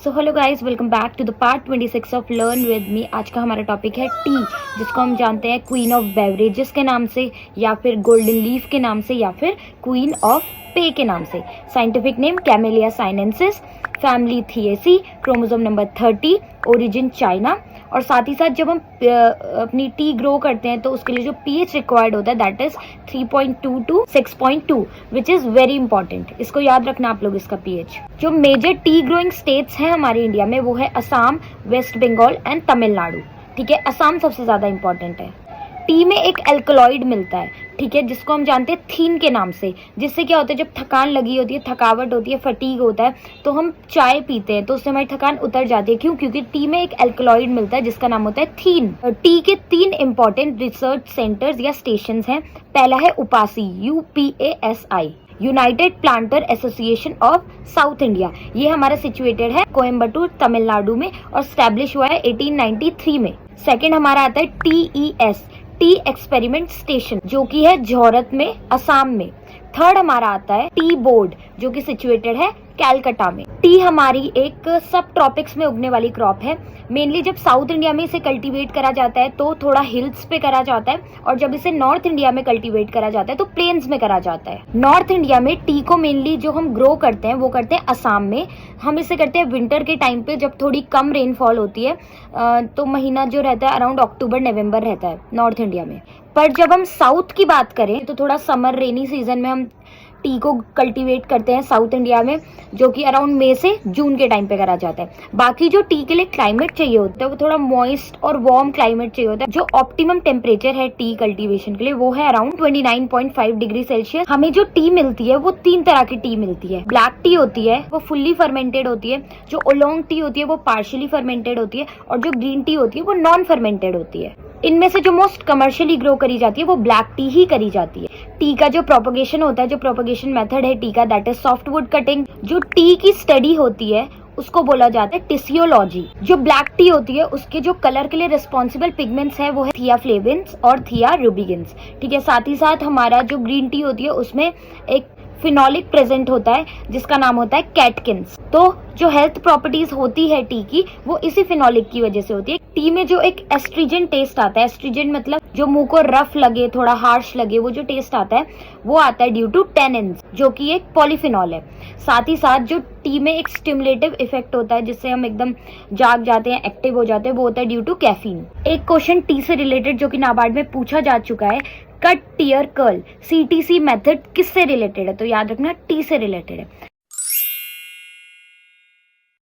So hello guys, welcome back to the part 26 of learn with me. आज का हमारा topic है T, जिसको हम जानते हैं क्वीन ऑफ बेवरेजेस के नाम से, या फिर गोल्डन लीफ के नाम से, या फिर क्वीन ऑफ पे के नाम से। Scientific name camellia sinensis, family theaceae, chromosome number 30, origin China. और साथ ही साथ जब हम अपनी टी ग्रो करते हैं तो उसके लिए जो पीएच रिक्वायर्ड होता है that is 3.2 to 6.2, which is very important. इसको याद रखना आप लोग, इसका पीएच। जो मेजर टी ग्रोइंग स्टेट्स हैं हमारे इंडिया में वो है असम, वेस्ट बंगाल एंड तमिलनाडु। ठीक है, असम सबसे ज्यादा इंपॉर्टेंट है। टी में एक एल्कलॉइड मिलता है, ठीक है, जिसको हम जानते हैं थीन के नाम से। जिससे क्या होता है, जब थकान लगी होती है, थकावट होती है, फटीग होता है, तो हम चाय पीते हैं तो उससे हमारी थकान उतर जाती है। क्यों? क्योंकि टी में एक एल्कलॉइड मिलता है जिसका नाम होता है थीन। टी के 3 इंपॉर्टेंट रिसर्च सेंटर्स या स्टेशन हैं। पहला है उपासी, UPASI, United planter association of south India. ये हमारा सिचुएटेड है कोयम्बटूर, तमिलनाडु में, और स्टैब्लिश हुआ है 1893 में। सेकेंड हमारा आता है TES, टी एक्सपेरिमेंट स्टेशन, जो कि है जोरहट में, असम में। थर्ड हमारा आता है टी बोर्ड, जो कि सिचुएटेड है कैलकाटा में। टी हमारी एक सब ट्रॉपिक्स में उगने वाली क्रॉप है। मेनली जब साउथ इंडिया में इसे कल्टीवेट करा जाता है तो थोड़ा हिल्स पे करा जाता है, और जब इसे नॉर्थ इंडिया में कल्टीवेट करा जाता है तो प्लेन्स में करा जाता है। नॉर्थ इंडिया में टी को मेनली जो हम ग्रो करते हैं वो करते हैं असम में। हम इसे करते हैं विंटर के टाइम पे, जब थोड़ी कम रेनफॉल होती है, तो महीना जो रहता है अराउंड अक्टूबर नवंबर रहता है नॉर्थ इंडिया में। पर जब हम साउथ की बात करें तो थोड़ा समर रेनी सीजन में हम टी को कल्टीवेट करते हैं साउथ इंडिया में, जो कि अराउंड मई से जून के टाइम पे करा जाता है। बाकी जो टी के लिए क्लाइमेट चाहिए होता है वो थोड़ा मॉइस्ट और वार्म क्लाइमेट चाहिए होता है। जो ऑप्टिमम टेम्परेचर है टी कल्टीवेशन के लिए वो है अराउंड 29.5 डिग्री सेल्सियस। हमें जो टी मिलती है वो 3 तरह की टी मिलती है। ब्लैक टी होती है, वो फुल्ली फर्मेंटेड होती है। जो ओलोंग टी होती है वो पार्शियली फर्मेंटेड होती है, और जो ग्रीन टी होती है वो नॉन फर्मेंटेड होती है। इनमें से जो मोस्ट कमर्शियली ग्रो करी जाती है वो ब्लैक टी ही करी जाती है। टी का जो प्रोपगेशन होता है, जो प्रोपगेशन मेथड है टी का, दैट इज सॉफ्टवुड कटिंग। जो टी की स्टडी होती है उसको बोला जाता है टिसियोलॉजी। जो ब्लैक टी होती है उसके जो कलर के लिए रिस्पॉन्सिबल पिगमेंट्स है वो है थियाफ्लेविन्स और थियारुबिगिन्स। ठीक है, साथ ही साथ हमारा जो ग्रीन टी होती है उसमें एक फिनोलिक प्रेजेंट होता है जिसका नाम होता है कैटकिन्स। तो जो हेल्थ प्रॉपर्टीज होती है टी की वो इसी फिनोलिक की वजह से होती है। टी में जो एक एस्ट्रीजेंट टेस्ट आता है, एस्ट्रीजेंट मतलब जो मुंह को रफ लगे, थोड़ा हार्श लगे, वो जो टेस्ट आता है वो आता है ड्यू टू टेनिन्स, जो कि एक पॉलीफिनॉल है। साथ ही साथ जो टी में एक स्टिमुलेटिव इफेक्ट होता है जिससे हम एकदम जाग जाते हैं, एक्टिव हो जाते हैं, वो होता है ड्यू टू कैफीन। एक क्वेश्चन टी से रिलेटेड जो कि नाबार्ड में पूछा जा चुका है, cut tear curl CTC method किससे रिलेटेड है? तो याद रखना टी से रिलेटेड है।